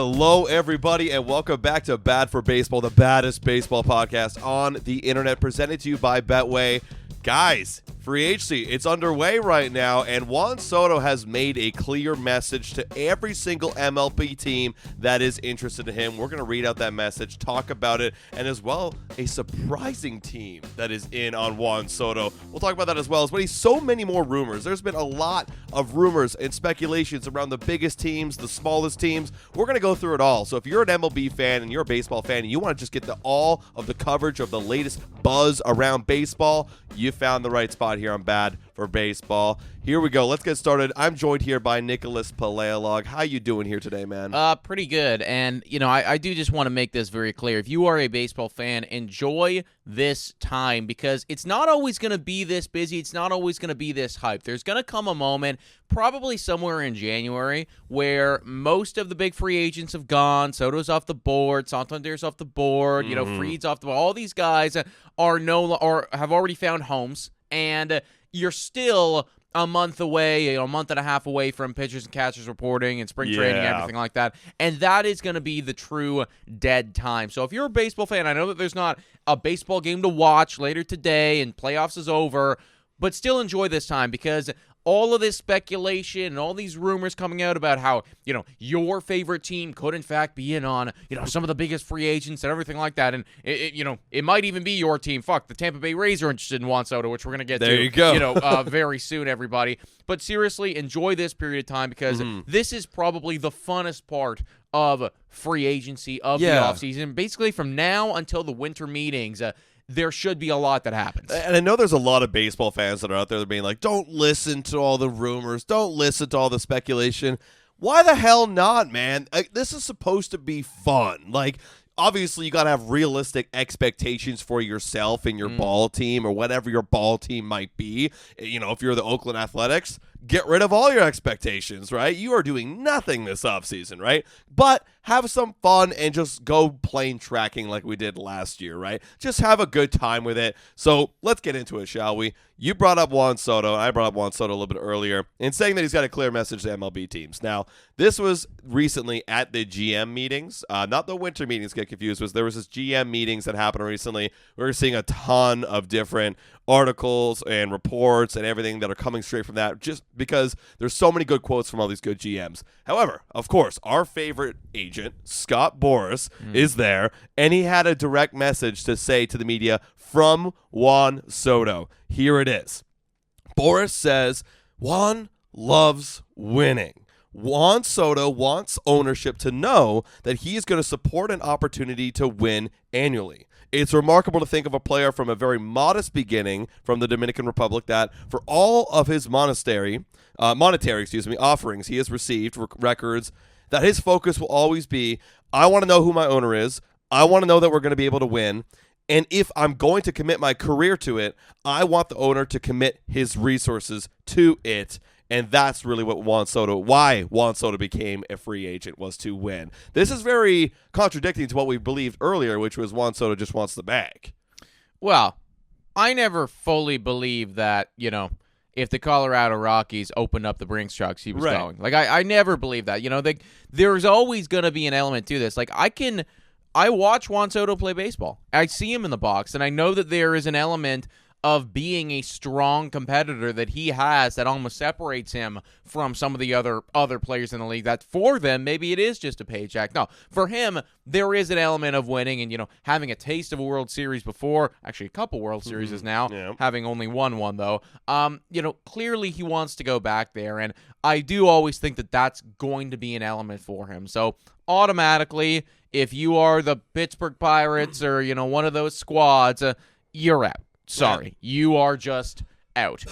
Hello, everybody, and welcome back to Bad for Baseball, the baddest baseball podcast on the internet, presented to you by Betway. Guys, free agency, it's underway right now, and Juan Soto has made a clear message to every single MLB team that is interested in him. We're going to read out that message, talk about it, and as well, a surprising team that is in on Juan Soto. We'll talk about that as well. But so many more rumors. There's been a lot of rumors and speculations around the biggest teams, the smallest teams. We're going to go through it all. So if you're an MLB fan and you're a baseball fan and you want to just get all of the coverage of the latest buzz around baseball, you found the right spot here on Bad for Baseball. Here we go. Let's get started. I'm joined here by Nicholas Paleolog. How you doing here today, man? Pretty good. And, I do just want to make this very clear. If you are a baseball fan, enjoy this time because it's not always going to be this busy. It's not always going to be this hype. There's going to come a moment, probably somewhere in January, where most of the big free agents have gone. Soto's off the board. Santander's off the board. Fried's off the board. All these guys are have already found homes. And you're still a month away, a month and a half away from pitchers and catchers reporting and spring training, everything like that. And that is going to be the true dead time. So if you're a baseball fan, I know that there's not a baseball game to watch later today and playoffs is over, but still enjoy this time because all of this speculation and all these rumors coming out about how, your favorite team could in fact be in on, some of the biggest free agents and everything like that. And, it might even be your team. Fuck, the Tampa Bay Rays are interested in Juan Soto, which we're going to get to. There you go. Very soon, everybody. But seriously, enjoy this period of time because this is probably the funnest part of free agency of the offseason. Basically, from now until the winter meetings, there should be a lot that happens. And I know there's a lot of baseball fans that are out there that are being like, don't listen to all the rumors. Don't listen to all the speculation. Why the hell not, man? This is supposed to be fun. Obviously, you got to have realistic expectations for yourself and your ball team or whatever your ball team might be. If you're the Oakland Athletics, get rid of all your expectations, right? You are doing nothing this offseason, right? But have some fun and just go plain tracking like we did last year, right? Just have a good time with it. So let's get into it, shall we? You brought up Juan Soto, and I brought up Juan Soto a little bit earlier in saying that he's got a clear message to MLB teams. Now, this was recently at the GM meetings, not the winter meetings, get confused. There was this GM meetings that happened recently. We're seeing a ton of different articles and reports and everything that are coming straight from that just because there's so many good quotes from all these good GMs. However, of course, our favorite agent, Scott Boras, is there, and he had a direct message to say to the media from Juan Soto. Here it is. Boras says, Juan loves winning. Juan Soto wants ownership to know that he is going to support an opportunity to win annually. It's remarkable to think of a player from a very modest beginning from the Dominican Republic that for all of his monetary offerings he has received records that his focus will always be, I want to know who my owner is. I want to know that we're going to be able to win. And if I'm going to commit my career to it, I want the owner to commit his resources to it. And that's really why Juan Soto became a free agent, was to win. This is very contradicting to what we believed earlier, which was Juan Soto just wants the bag. Well, I never fully believed that, if the Colorado Rockies opened up the Brinks trucks, he was going. I never believed that. There's always going to be an element to this. I watch Juan Soto play baseball. I see him in the box, and I know that there is an element of being a strong competitor that he has that almost separates him from some of the other players in the league that for them, maybe it is just a paycheck. No, for him, there is an element of winning and, having a taste of a World Series before, actually a couple World Series now, having only won one though. Clearly he wants to go back there, and I do always think that that's going to be an element for him. So automatically, if you are the Pittsburgh Pirates or, one of those squads, you're out. Sorry, you are just out.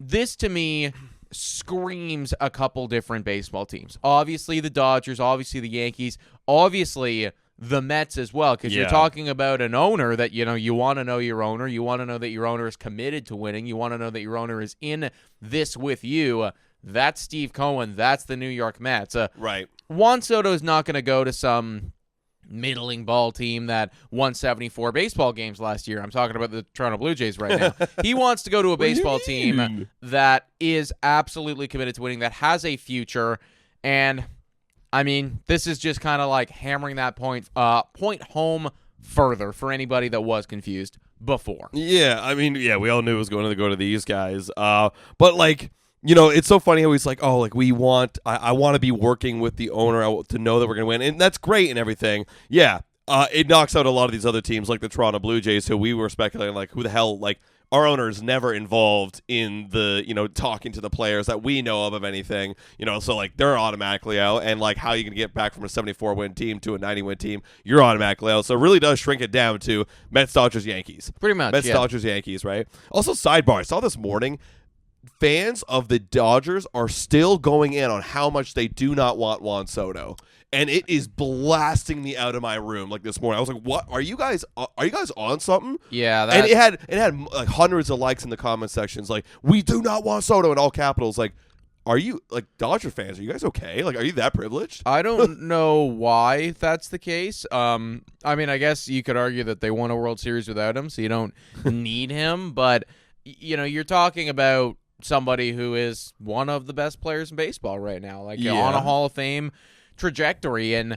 This, to me, screams a couple different baseball teams. Obviously, the Dodgers, obviously, the Yankees, obviously, the Mets as well, because you're talking about an owner that, you want to know your owner. You want to know that your owner is committed to winning. You want to know that your owner is in this with you. That's Steve Cohen. That's the New York Mets. Right. Juan Soto is not going to go to some middling ball team that won 74 baseball games last year. I'm talking about the Toronto Blue Jays right now. He wants to go to a baseball team that is absolutely committed to winning, that has a future. And I mean, this is just kind of like hammering that point home further for anybody that was confused before. Yeah, I mean, yeah, we all knew it was going to go to these guys. But like, you know, it's so funny how he's like, oh, like I want to be working with the owner to know that we're going to win, and that's great and everything. Yeah, it knocks out a lot of these other teams like the Toronto Blue Jays, who we were speculating like, who the hell, like our owner is never involved in the, you know, talking to the players that we know of anything, you know, so like they're automatically out, and like how you can get back from a 74-win team to a 90-win team, you're automatically out. So it really does shrink it down to Mets, Dodgers, Yankees. Pretty much, Mets, Dodgers, Yankees, right? Also, sidebar, I saw this morning, fans of the Dodgers are still going in on how much they do not want Juan Soto. And it is blasting me out of my room like this morning. I was like, "What are you guys on something?" Yeah, and it had like hundreds of likes in the comment sections. Like, "We do not want Soto" in all capitals. Like, are you like Dodger fans? Are you guys okay? Like, are you that privileged? I don't know why that's the case. I mean, I guess you could argue that they won a World Series without him, so you don't need him. But you know, you're talking about somebody who is one of the best players in baseball right now, like on a Hall of Fame trajectory, and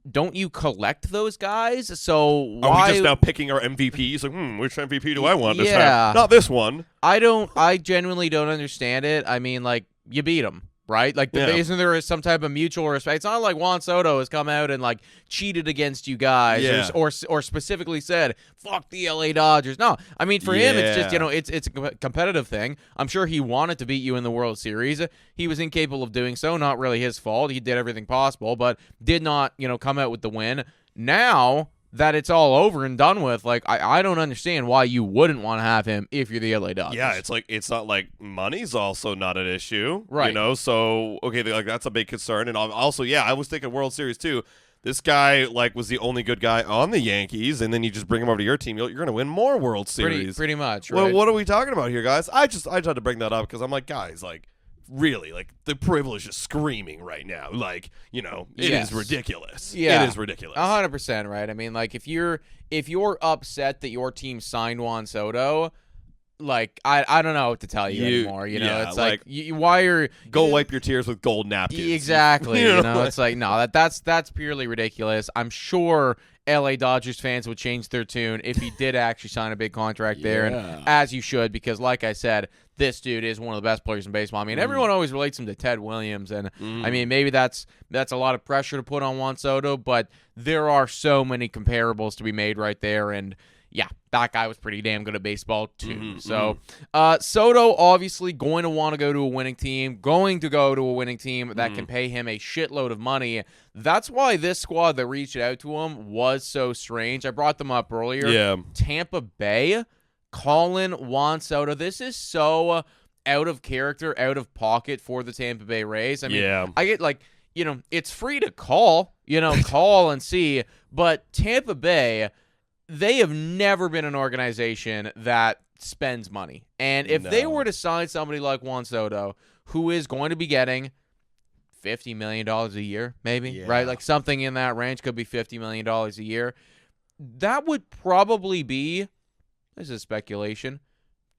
don't you collect those guys? So why are we just now picking our MVPs? Like, which MVP do I want this time? Not this one. I genuinely don't understand it. I mean, like, you beat them, right? Like, isn't there some type of mutual respect? It's not like Juan Soto has come out and like cheated against you guys, or specifically said fuck the LA Dodgers. No, I mean, for him, it's just, you know, it's a competitive thing. I'm sure he wanted to beat you in the World Series. He was incapable of doing so. Not really his fault. He did everything possible, but did not, you know, come out with the win. Now that it's all over and done with, like, I don't understand why you wouldn't want to have him if you're the LA Dodgers. Yeah, it's like, it's not like money's also not an issue, right? You know, so okay, like that's a big concern. And also, yeah, I was thinking World Series too. This guy like was the only good guy on the Yankees, and then you just bring him over to your team, you're going to win more World Series. Pretty much, right? Well, what are we talking about here, guys? I tried to bring that up because I'm like, guys, like, really, like, the privilege is screaming right now. Like, you know, it is ridiculous. Yeah, it is ridiculous. 100%, right? I mean, like, if you're upset that your team signed Juan Soto, like, I don't know what to tell you anymore. You know, it's like why are wipe your tears with gold napkins? Exactly. You know, it's like, no, that's purely ridiculous. I'm sure LA Dodgers fans would change their tune if he did actually sign a big contract there, and as you should, because like I said, this dude is one of the best players in baseball. I mean, everyone always relates him to Ted Williams, and I mean, maybe that's a lot of pressure to put on Juan Soto, but there are so many comparables to be made right there, and yeah, that guy was pretty damn good at baseball too. So Soto obviously going to want to go to a winning team, that can pay him a shitload of money. That's why this squad that reached out to him was so strange. I brought them up earlier. Yeah. Tampa Bay calling Juan Soto. This is so out of character, out of pocket for the Tampa Bay Rays. I mean, I get like, you know, it's free to call and see, but Tampa Bay, they have never been an organization that spends money. And if they were to sign somebody like Juan Soto, who is going to be getting $50 million a year, maybe, right? Like something in that range, could be $50 million a year. That would probably be, this is speculation,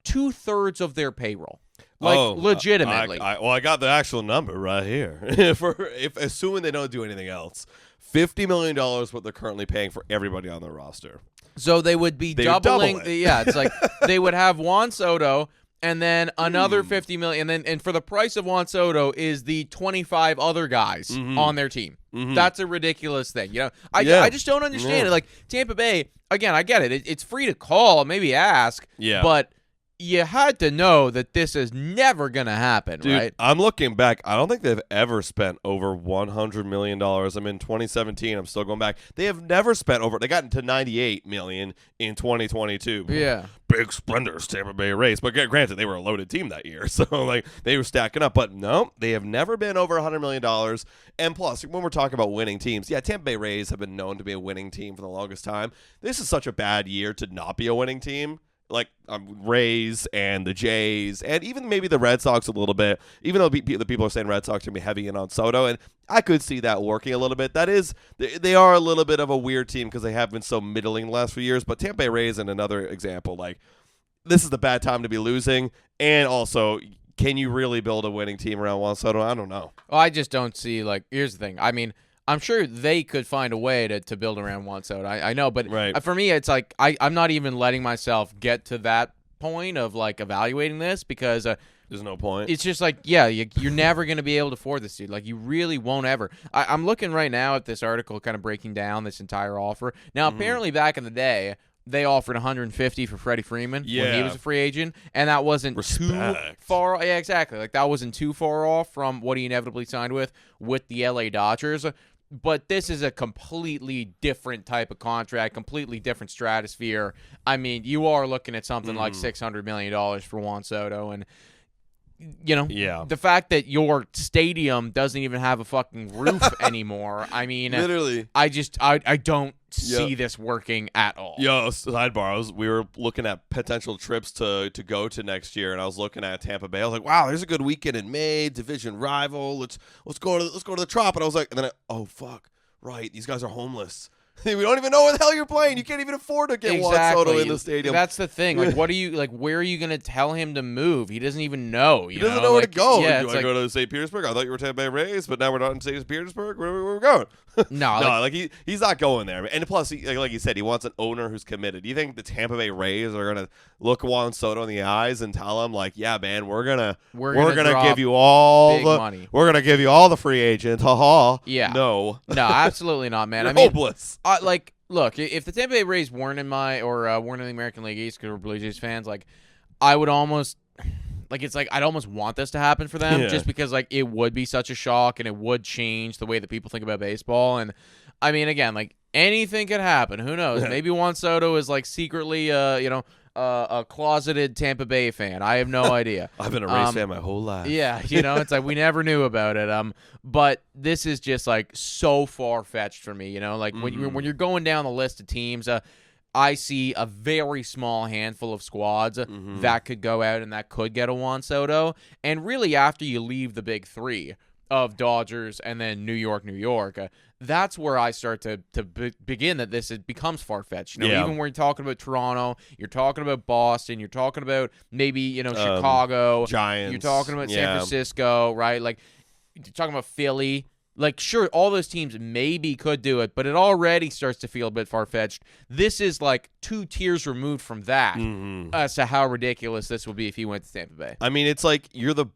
2/3 of their payroll. Like, legitimately. I got the actual number right here. if assuming they don't do anything else, $50 million what they're currently paying for everybody on their roster. So they would be doubling. It's like they would have Juan Soto and then another $50 million, and for the price of Juan Soto is the 25 other guys on their team. That's a ridiculous thing. You know, I just don't understand it. Like, Tampa Bay, again, I get it. It's free to call, maybe ask, but you had to know that this is never going to happen, dude, right? I'm looking back. I don't think they've ever spent over $100 million. I'm in 2017. I'm still going back. They have never spent over. They got into $98 million in 2022. Yeah. Big splendors, Tampa Bay Rays. But granted, they were a loaded team that year. So, like, they were stacking up. But no, they have never been over $100 million. And plus, when we're talking about winning teams, Tampa Bay Rays have been known to be a winning team for the longest time. This is such a bad year to not be a winning team. Like Rays and the Jays and even maybe the Red Sox a little bit, even though the people are saying Red Sox are going to be heavy in on Soto, and I could see that working a little bit. That is, they are a little bit of a weird team because they have been so middling the last few years, but Tampa Bay Rays and another example, like, this is the bad time to be losing, and also can you really build a winning team around Juan Soto? I don't know. Well, I just don't see, like, here's the thing. I mean, I'm sure they could find a way to build around Juan Soto. I know, but for me, it's like I'm not even letting myself get to that point of, like, evaluating this because there's no point. It's just like, yeah, you're never going to be able to afford this dude. Like, you really won't ever. I'm looking right now at this article kind of breaking down this entire offer. Now, apparently back in the day, they offered $150 for Freddie Freeman when he was a free agent, and that wasn't too far. Yeah, exactly. Like, that wasn't too far off from what he inevitably signed with the LA Dodgers. But this is a completely different type of contract, completely different stratosphere. I mean, you are looking at something like $600 million for Juan Soto, and the fact that your stadium doesn't even have a fucking roof anymore. I mean, literally, I don't see this working at all. Yo, sidebar, we were looking at potential trips to go to next year, and I was looking at Tampa Bay. I was like, wow, there's a good weekend in May, division rival. Let's go to the Trop. And I was like, and then oh fuck, right, these guys are homeless. We don't even know where the hell you're playing. You can't even afford to get Juan Soto in the stadium. That's the thing. Like, what are you like? Where are you going to tell him to move? He doesn't even know. He doesn't know where to go. Yeah, do I go to St. Petersburg? I thought you were Tampa Bay Rays, but now we're not in St. Petersburg. Where are we going? No, he's not going there. And plus, like you said, he wants an owner who's committed. Do you think the Tampa Bay Rays are going to look Juan Soto in the eyes and tell him, like, yeah, man, we're gonna give you all the money. We're gonna give you all the free agents. Ha ha. Yeah. No, absolutely not, man. You're hopeless. Look, if the Tampa Bay Rays weren't in weren't in the American League East because we're Blue Jays fans, like, I would almost, like, it's like I'd almost want this to happen for them just because, like, it would be such a shock and it would change the way that people think about baseball. And I mean, again, like, anything could happen. Who knows? Maybe Juan Soto is, like, secretly, a closeted Tampa Bay fan. I have no idea. I've been a Rays fan my whole life. Yeah, it's like we never knew about it. But this is just, like, so far-fetched for me, like when you're going down the list of teams, I see a very small handful of squads that could go out and that could get a Juan Soto. And really, after you leave the big three of Dodgers and then New York, that's where I start to begin that it becomes far-fetched. Even when you're talking about Toronto, you're talking about Boston, you're talking about maybe, Chicago. Giants. You're talking about San Francisco, right? Like, you're talking about Philly. Like, sure, all those teams maybe could do it, but it already starts to feel a bit far-fetched. This is, like, 2 tiers removed from that as to how ridiculous this would be if he went to Tampa Bay. I mean, it's like you're the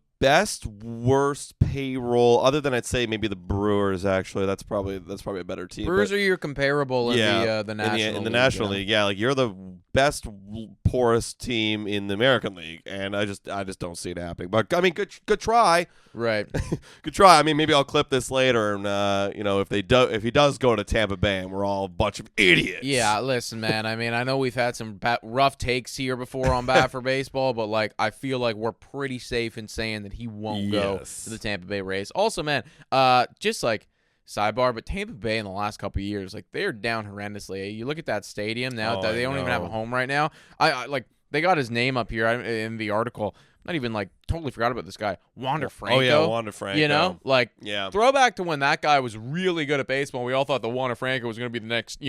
worst payroll, other than I'd say maybe the Brewers. Actually, that's probably a better team. Brewers are your comparable in the National in the National League. Yeah, like, you're the best poorest team in the American League, and I just don't see it happening. But I mean, good try. Right. Good try. I mean, maybe I'll clip this later, and if he does go to Tampa Bay, and we're all a bunch of idiots. Yeah, listen, man. I mean, I know we've had some rough takes here before on Bat for Baseball, but, like, I feel like we're pretty safe in saying that he won't go to the Tampa Bay Rays. Also, man, just like sidebar, but Tampa Bay in the last couple of years, like, they're down horrendously. You look at that stadium now; they don't even have a home right now. I like they got his name up here in the article. Not even, like, totally forgot about this guy, Wander Franco. Oh yeah, Wander Franco. Throwback to when that guy was really good at baseball. We all thought that Wander Franco was going to be the next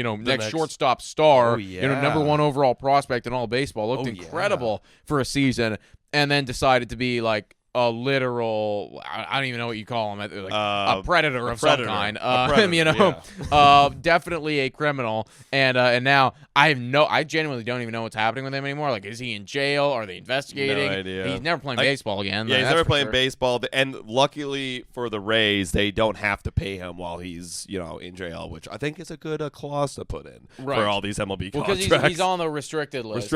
shortstop star. Oh, yeah. Number 1 overall prospect in all baseball. Looked incredible for a season, and then decided to be, like, a literal, I don't even know what you call him, like a predator of some kind. Definitely a criminal. And now I genuinely don't even know what's happening with him anymore. Like, is he in jail? Are they investigating? No idea. He's never playing baseball again. Yeah, he's never playing baseball. And luckily for the Rays, they don't have to pay him while he's in jail, which I think is a good clause to put in for all these MLB contracts. Because he's on the restricted list.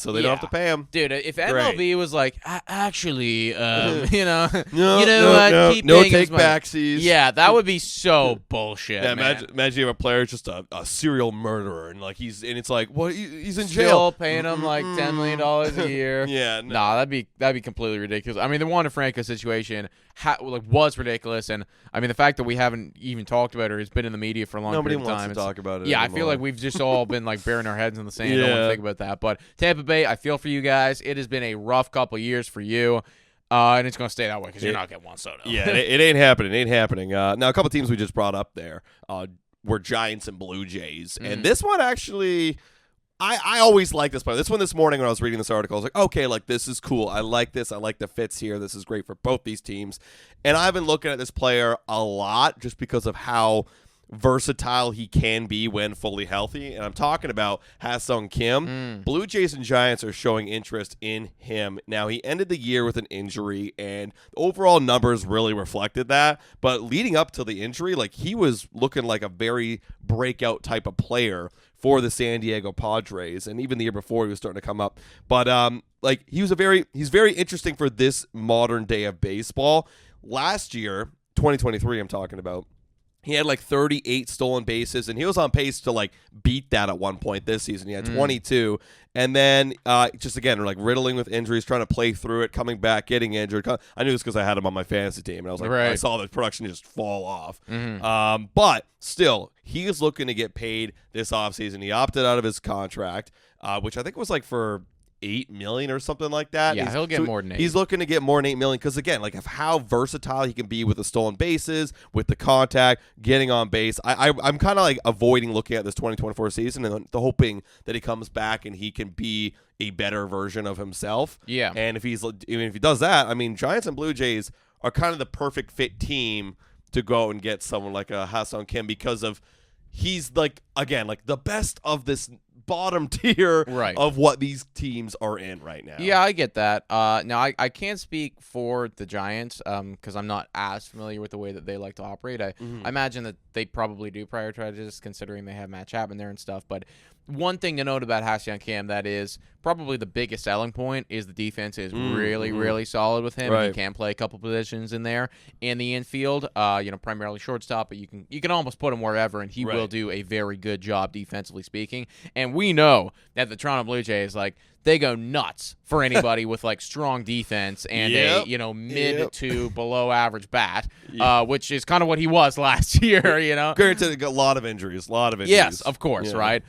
So they don't have to pay him. Dude, if MLB was like, actually, no keep take backsies. Yeah, that would be so bullshit. Yeah, imagine you have a player just a serial murderer, and like it's like, what, he's in Still jail, paying him like $10 million a year. Yeah, that'd be completely ridiculous. I mean, the Wander Franco situation was ridiculous, and I mean, the fact that we haven't even talked about it has been in the media for a long period of time. Nobody wants to talk about it. Yeah, anymore. I feel like we've just all been like burying our heads in the sand. Don't want to think about that. But Tampa Bay, I feel for you guys. It has been a rough couple of years for you. And it's going to stay that way because you're not getting Juan Soto. Yeah, it ain't happening. Now, a couple teams we just brought up there were Giants and Blue Jays. And this one actually, I always like this player. This morning when I was reading this article, I was like, okay, like this is cool. I like this. I like the fits here. This is great for both these teams. And I've been looking at this player a lot just because of how versatile he can be when fully healthy. And I'm talking about Ha-Seong Kim. Blue Jays and Giants are showing interest in him. Now, he ended the year with an injury, and the overall numbers really reflected that. But leading up to the injury, like he was looking like a very breakout type of player for the San Diego Padres, and even the year before he was starting to come up. But like he's very interesting for this modern day of baseball. Last year, 2023, I'm talking about, he had like 38 stolen bases, and he was on pace to like beat that at one point this season. He had 22, and then just again like riddling with injuries, trying to play through it, coming back, getting injured. I knew this because I had him on my fantasy team, and I was like, I saw the production just fall off. But still, he is looking to get paid this offseason. He opted out of his contract, which I think was like for $8 million or something like that. Yeah, he'll get more than $8. He's looking to get more than $8 million because, again, like of how versatile he can be with the stolen bases, with the contact, getting on base. I'm kind of like avoiding looking at this 2024 season and hoping that he comes back and he can be a better version of himself. Yeah, and if he does that, I mean, Giants and Blue Jays are kind of the perfect fit team to go and get someone like a Ha-Seong Kim because of he's like, again, like the best of this bottom tier of what these teams are in right now. Yeah, I get that. Now, I can't speak for the Giants because I'm not as familiar with the way that they like to operate. I imagine that they probably do prioritize this considering they have Matt Chapman there and stuff. But one thing to note about Ha-Seong Kim that is probably the biggest selling point is the defense is really solid with him. He can play a couple positions in there in the infield, primarily shortstop, but you can almost put him wherever, and he will do a very good job defensively speaking. And we know that the Toronto Blue Jays, like, they go nuts for anybody with like strong defense and a mid to below average bat, which is kind of what he was last year. Granted, a lot of injuries. Yes, of course, right.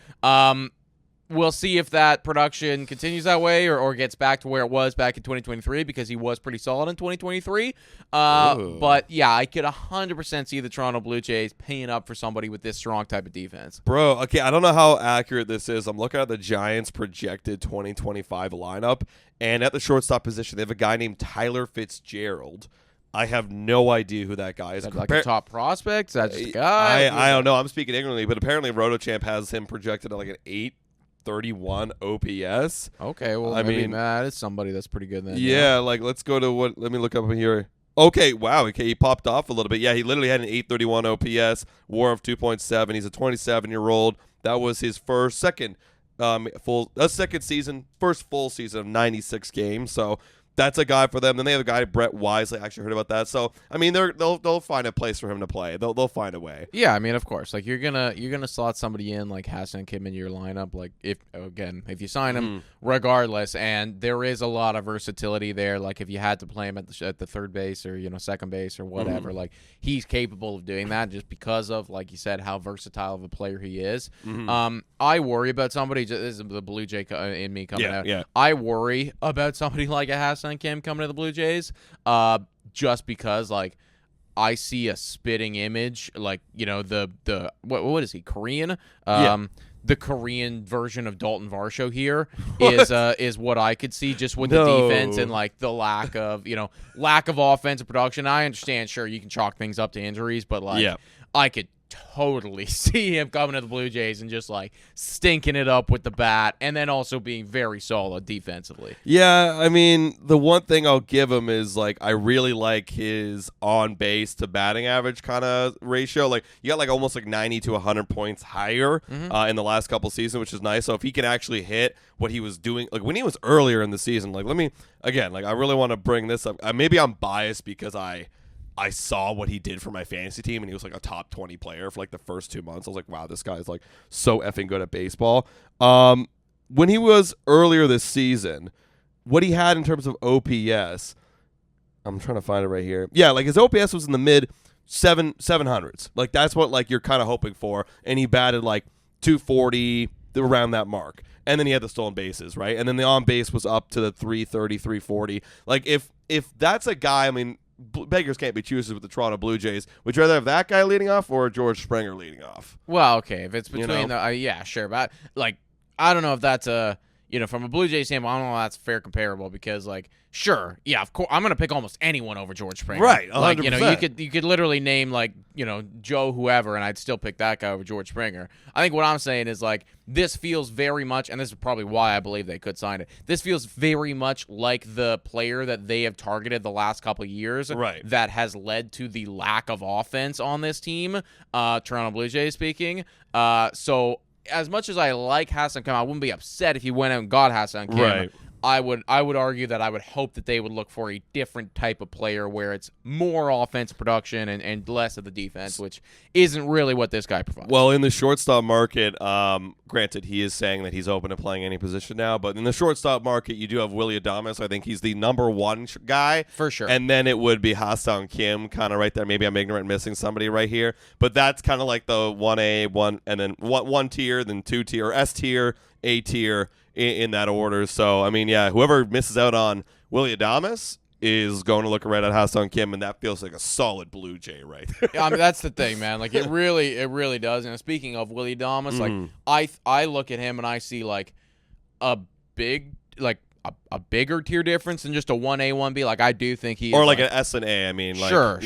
We'll see if that production continues that way or gets back to where it was back in 2023 because he was pretty solid in 2023. But, yeah, I could 100% see the Toronto Blue Jays paying up for somebody with this strong type of defense. Bro, okay, I don't know how accurate this is. I'm looking at the Giants' projected 2025 lineup, and at the shortstop position, they have a guy named Tyler Fitzgerald. I have no idea who that guy is. Is that like a top prospect? Is that just a guy? I don't know. I'm speaking ignorantly, but apparently RotoChamp has him projected at like an 831 OPS. Okay, well, I mean, that is somebody that's pretty good then. Yeah, like let's go to let me look up here. Okay, wow. Okay, he popped off a little bit. Yeah, he literally had an 831 OPS, WAR of 2.7. He's a 27-year-old. That was his first full season of 96 games. So that's a guy for them. Then they have a guy, Brett Wisely. I actually heard about that. So I mean, they'll find a place for him to play. They'll find a way. Yeah, I mean, of course. Like you're gonna slot somebody in like Ha-Seong Kim in your lineup. Like if you sign him, regardless, and there is a lot of versatility there. Like if you had to play him at the third base or second base or whatever, like he's capable of doing that just because of, like you said, how versatile of a player he is. I worry about somebody. This is the Blue Jay in me coming out. Yeah. I worry about somebody like a Ha-Seong Kim coming to the Blue Jays, just because like I see a spitting image, like the what is he, Korean? The Korean version of Dalton Varsho here is what I could see just with the defense and like the lack of offensive production. I understand, sure, you can chalk things up to injuries, but like I could totally see him coming to the Blue Jays and just like stinking it up with the bat and then also being very solid defensively. Yeah, I mean, the one thing I'll give him is like I really like his on base to batting average kind of ratio. Like you got like almost like 90 to 100 points higher in the last couple seasons, which is nice. So if he can actually hit what he was doing like when he was earlier in the season, like I really want to bring this up. Maybe I'm biased because I saw what he did for my fantasy team, and he was like a top 20 player for like the first 2 months. I was like, wow, this guy is like so effing good at baseball. When he was earlier this season, what he had in terms of OPS, I'm trying to find it right here. Yeah, like his OPS was in the mid 700s. Like that's what like you're kind of hoping for, and he batted like 240 around that mark. And then he had the stolen bases, right? And then the on base was up to the 330, 340. Like if that's a guy, I mean, beggars can't be choosers with the Toronto Blue Jays. Would you rather have that guy leading off or George Springer leading off? Well, okay, if it's between yeah, sure, but like I don't know if that's from a Blue Jays standpoint, I don't know if that's fair comparable because, like, sure, yeah, of course, I'm going to pick almost anyone over George Springer. Right, 100%. Like, you could literally name, like, Joe whoever, and I'd still pick that guy over George Springer. I think what I'm saying is, like, this feels very much, and this is probably why I believe they could sign it, this feels very much like the player that they have targeted the last couple of years that has led to the lack of offense on this team, Toronto Blue Jays speaking. So as much as I like Ha-Seong Kim, I wouldn't be upset if he went out and got Ha-Seong Kim. Right. I would argue that I would hope that they would look for a different type of player where it's more offensive production and less of the defense, which isn't really what this guy provides. Well, in the shortstop market, granted, he is saying that he's open to playing any position now, but in the shortstop market, you do have Willy Adames. I think he's the number one guy. For sure. And then it would be Ha-Seong Kim kind of right there. Maybe I'm ignorant missing somebody right here. But that's kind of like the 1A, and then one tier, then 2 tier, S tier, A tier, in that order. So, I mean, yeah, whoever misses out on Willy Adames is going to look right at Ha-Seong Kim, and that feels like a solid Blue Jay right there. I mean, that's the thing, man. Like, it really does. And speaking of Willy Adames, like, I look at him and I see, like, a bigger tier difference than just a 1A, 1B. Like, I do think he is, or like an S and A, I mean. Like, sure.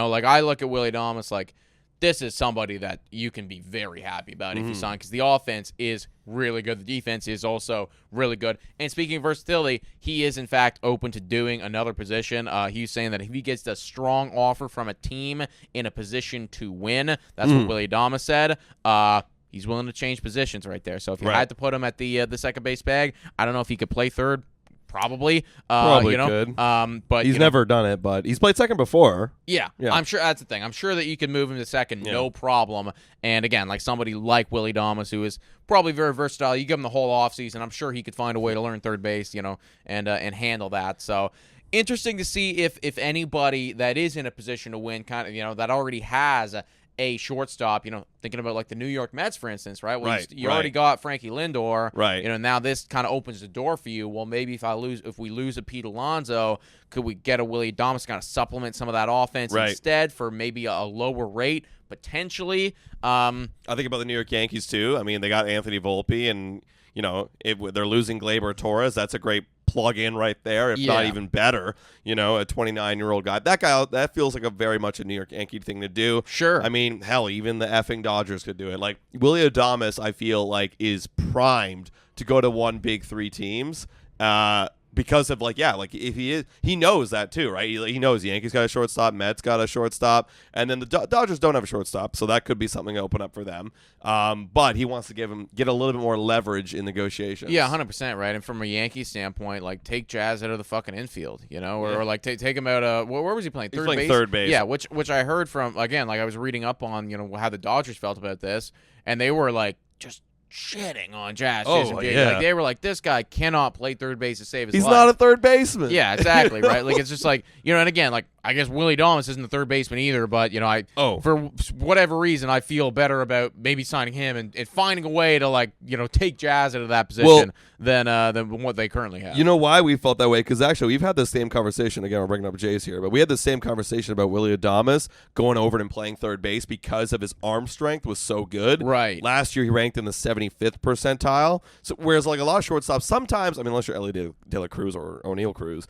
Like, I look at Willy Adames like, this is somebody that you can be very happy about if you sign, because the offense is really good. The defense is also really good. And speaking of versatility, he is, in fact, open to doing another position. He's saying that if he gets a strong offer from a team in a position to win, that's what Willy Adames said, he's willing to change positions right there. So if you had to put him at the second base bag, I don't know if he could play third. Probably could. But he's never done it, but he's played second before. Yeah, I'm sure that's the thing. I'm sure that you could move him to second, no problem. And again, like somebody like Willy Adames, who is probably very versatile, you give him the whole offseason, I'm sure he could find a way to learn third base, and handle that. So interesting to see if anybody that is in a position to win, kind of, that already has a shortstop, thinking about like the New York Mets, for instance, right? Well, you already got Frankie Lindor, right? Now this kind of opens the door for you. Well, maybe if we lose a Pete Alonso, could we get a Willy Adames to kind of supplement some of that offense instead for maybe a lower rate potentially? I think about the New York Yankees too. I mean, they got Anthony Volpe, and if they're losing Gleyber Torres, that's a great plug in right there, if not even better. A 29-year-old guy. That feels like a very much a New York Yankee thing to do. Sure. I mean, hell, even the effing Dodgers could do it. Like, Willy Adames, I feel like, is primed to go to one big three teams. Because of if he knows that too, right? He knows the Yankees got a shortstop, Mets got a shortstop, and then the Dodgers don't have a shortstop, so that could be something to open up for them. But he wants to get a little bit more leverage in negotiations. Yeah, 100%, right? And from a Yankee standpoint, like take Jazz out of the fucking infield, or like take him out of where was he playing? He's playing third base. Yeah, which I heard from, again, like I was reading up on how the Dodgers felt about this, and they were like just shitting on Jazz. Oh, yeah. Like, they were like, this guy cannot play third base to save his life. He's not a third baseman. Yeah, exactly, right? Like, it's just like, and again, like, I guess Willy Adames isn't the third baseman either, but, for whatever reason, I feel better about maybe signing him and finding a way to, like, take Jazz out of that position than what they currently have. You know why we felt that way? Because actually, we've had the same conversation. Again, we're bringing up Jays here, but we had the same conversation about Willy Adames going over and playing third base because of his arm strength was so good. Right. Last year, he ranked in the 75th percentile. So, whereas, like, a lot of shortstops, sometimes, I mean, unless you're Ellie De La Cruz or O'Neal Cruz,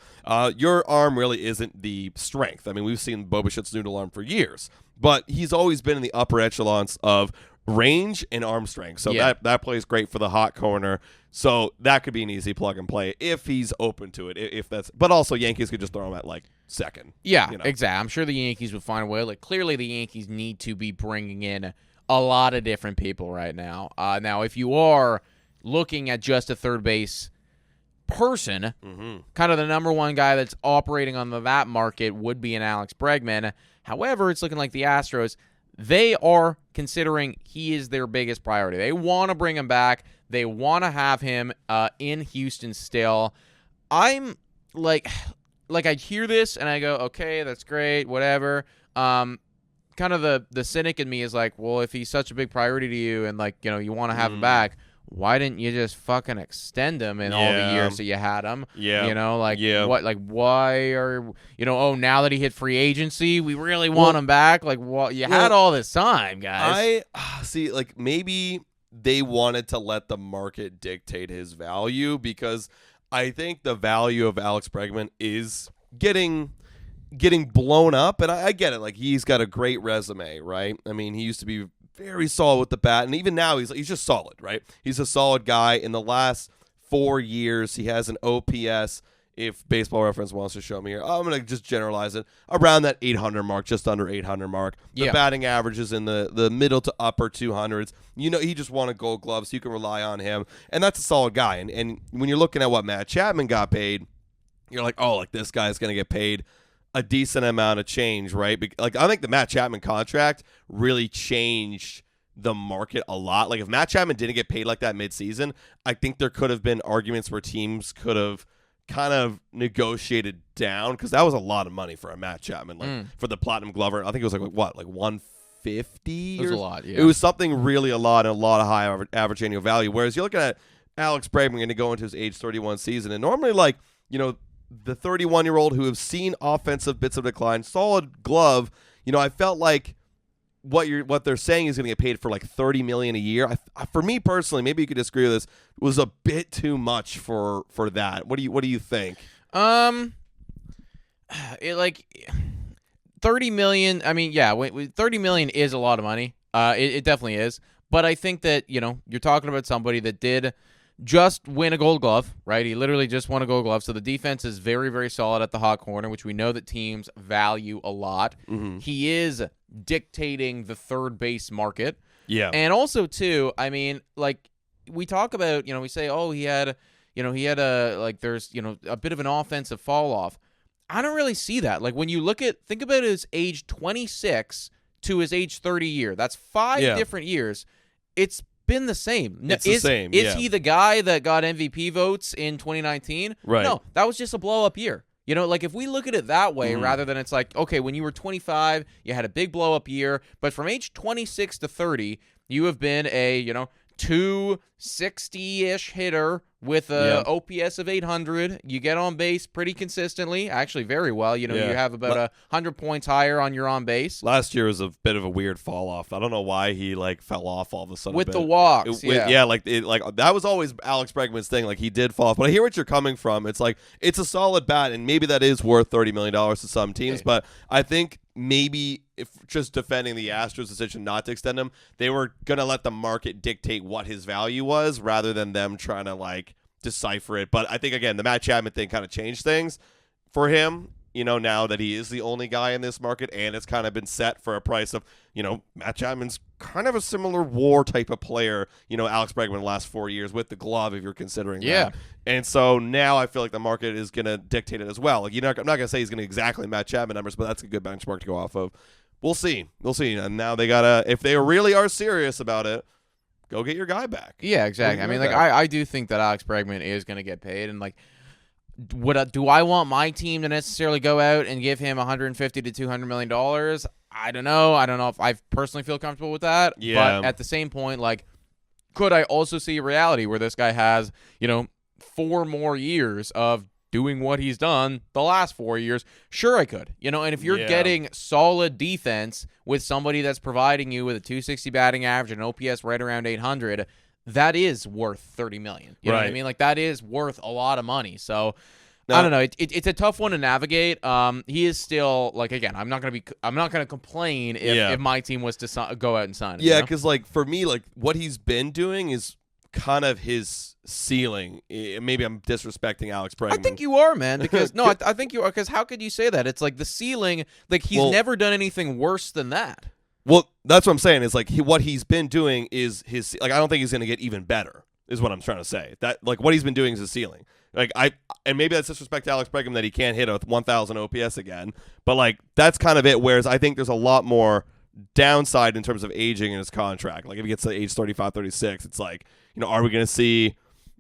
your arm really isn't the strength. I mean, we've seen Bo Bichette's noodle arm for years, but he's always been in the upper echelons of range and arm strength. So that plays great for the hot corner. So that could be an easy plug and play if he's open to it. But also Yankees could just throw him at like second. Yeah, exactly. I'm sure the Yankees would find a way. Like, clearly the Yankees need to be bringing in a lot of different people right now. Now, if you are looking at just a third base person, kind of the number one guy that's operating on that market would be an Alex Bregman. However, it's looking like the Astros, they are considering he is their biggest priority. They want to bring him back. They want to have him in Houston still. I'm like I hear this and I go, okay, that's great, whatever. Kind of the cynic in me is like, well, if he's such a big priority to you and like, you want to have him back, why didn't you just fucking extend him in all the years that you had him? Yeah. What, like, why are, now that he hit free agency, we really want him back? Like, what? You had all this time, guys. I see, like, maybe they wanted to let the market dictate his value, because I think the value of Alex Bregman is getting blown up, and I get it. Like, he's got a great resume, right? I mean, he used to be very solid with the bat, and even now he's just solid, right? He's a solid guy. In the last 4 years, he has an OPS, if Baseball Reference wants to show me here, I'm going to just generalize it, around that 800 mark, just under 800 mark. The batting average is in the middle to upper 200s. You know, he just won a Gold Glove, so you can rely on him, and that's a solid guy. And when you're looking at what Matt Chapman got paid, you're like, oh, like, this guy's going to get paid a decent amount of change, right? Like, I think the Matt Chapman contract really changed the market a lot. Like, if Matt Chapman didn't get paid like that midseason, I think there could have been arguments where teams could have kind of negotiated down, because that was a lot of money for a Matt Chapman, like for the Platinum Glover. I think it was like 150. It was a lot. Yeah, it was something really a lot of high average annual value. Whereas you're looking at Alex Bregman going to go into his age 31 season, and normally, like, you know, the 31-year-old who have seen offensive bits of decline, solid glove. You know, I felt like what they're saying is going to get paid for like $30 million a year. For me personally, maybe you could disagree with this, was a bit too much for that. What do you think? It, like, $30 million. I mean, yeah, $30 million is a lot of money. It definitely is. But I think that, you know, you're talking about somebody that did just win a Gold Glove, right? He literally just won a Gold Glove. So the defense is very, very solid at the hot corner, which we know that teams value a lot. Mm-hmm. He is dictating the third base market. Yeah. And also, too, I mean, like, we talk about, you know, we say, oh, he had a, like, there's, you know, a bit of an offensive fall off. I don't really see that. Like, when you think about his age 26 to his age 30 year, that's 5 different years. It's been the same. It's the same. Is he the guy that got MVP votes in 2019? Right. No, that was just a blow-up year. You know, like, if we look at it that way, rather than it's like, okay, when you were 25, you had a big blow-up year, but from age 26 to 30, you have been a, you know, 260-ish hitter with a OPS of 800. You get on base pretty consistently, actually very well. You know, you have about 100 points higher on your on base. Last year was a bit of a weird fall off. I don't know why he, like, fell off all of a sudden with the walks. Like that was always Alex Bregman's thing. Like, he did fall off, but I hear what you're coming from. It's like, it's a solid bat, and maybe that is worth $30 million to some teams. But I think maybe, if just defending the Astros' decision not to extend him, they were gonna let the market dictate what his value was, rather than them trying to, like, decipher it. But I think, again, the Matt Chapman thing kind of changed things for him, you know, now that he is the only guy in this market, and it's kind of been set for a price of, you know, Matt Chapman's kind of a similar WAR type of player, you know, Alex Bregman the last 4 years with the glove, if you're considering that. And so now I feel like the market is going to dictate it as well. Like, I'm not going to say he's going to exactly match Chapman numbers, but that's a good benchmark to go off of. We'll see. And now they got to, if they really are serious about it, go get your guy back. Yeah, exactly. I mean, like, I do think that Alex Bregman is going to get paid, and, like, do I want my team to necessarily go out and give him $150 to $200 million? I don't know. I don't know if I personally feel comfortable with that. Yeah. But at the same point, like, could I also see a reality where this guy has, you know, 4 more years of doing what he's done the last 4 years? Sure, I could. You know, and if you're getting solid defense with somebody that's providing you with a 260 batting average and OPS right around 800, that is worth $30 million. You know what I mean? Like, that is worth a lot of money. So, I don't know. It's a tough one to navigate. He is still, like, again, I'm not gonna complain if my team was to go out and sign him. Yeah, because, like, for me, like, what he's been doing is kind of his ceiling. Maybe I'm disrespecting Alex Bregman. I think you are, man. Because I think you are. Because how could you say that? It's like the ceiling. Like, he's never done anything worse than that. Well, that's what I'm saying. Is like what he's been doing is his. Like, I don't think he's going to get even better. Is what I'm trying to say. That, like, what he's been doing is his ceiling. Like, and maybe that's disrespect to Alex Bregman that he can't hit a 1,000 OPS again. But, like, that's kind of it. Whereas I think there's a lot more downside in terms of aging in his contract. Like, if he gets to age 35, 36, it's like, you know, are we going to see,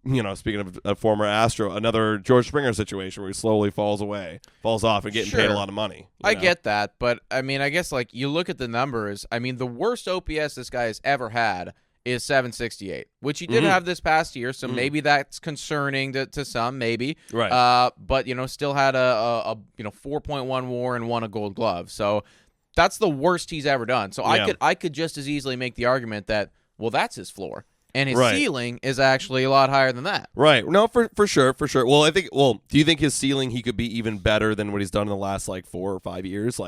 you know, speaking of a former Astro, another George Springer situation where he slowly falls off and getting paid a lot of money? I get that, but I mean, I guess, like, you look at the numbers. I mean, the worst OPS this guy has ever had is 768, which he did have this past year, so maybe that's concerning to some, maybe. Right. But, you know, still had a 4.1 WAR and won a Gold Glove. So that's the worst he's ever done. So I could just as easily make the argument that, well, that's his floor. and his Right. ceiling is actually a lot higher than that. Right. No, for sure. Well, do you think his ceiling, he could be even better than what he's done in the last, 4 or 5 years?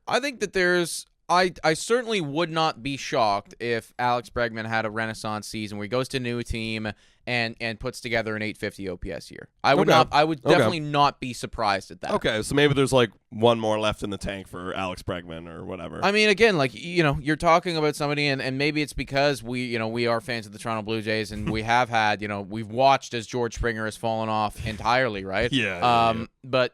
I think that I certainly would not be shocked if Alex Bregman had a renaissance season where he goes to a new team and puts together an 850 OPS year. I would definitely not be surprised at that. Okay, so maybe there's one more left in the tank for Alex Bregman or whatever. I mean, again, you're talking about somebody, and maybe it's because we are fans of the Toronto Blue Jays, and we have had, we've watched as George Springer has fallen off entirely, right? Yeah. But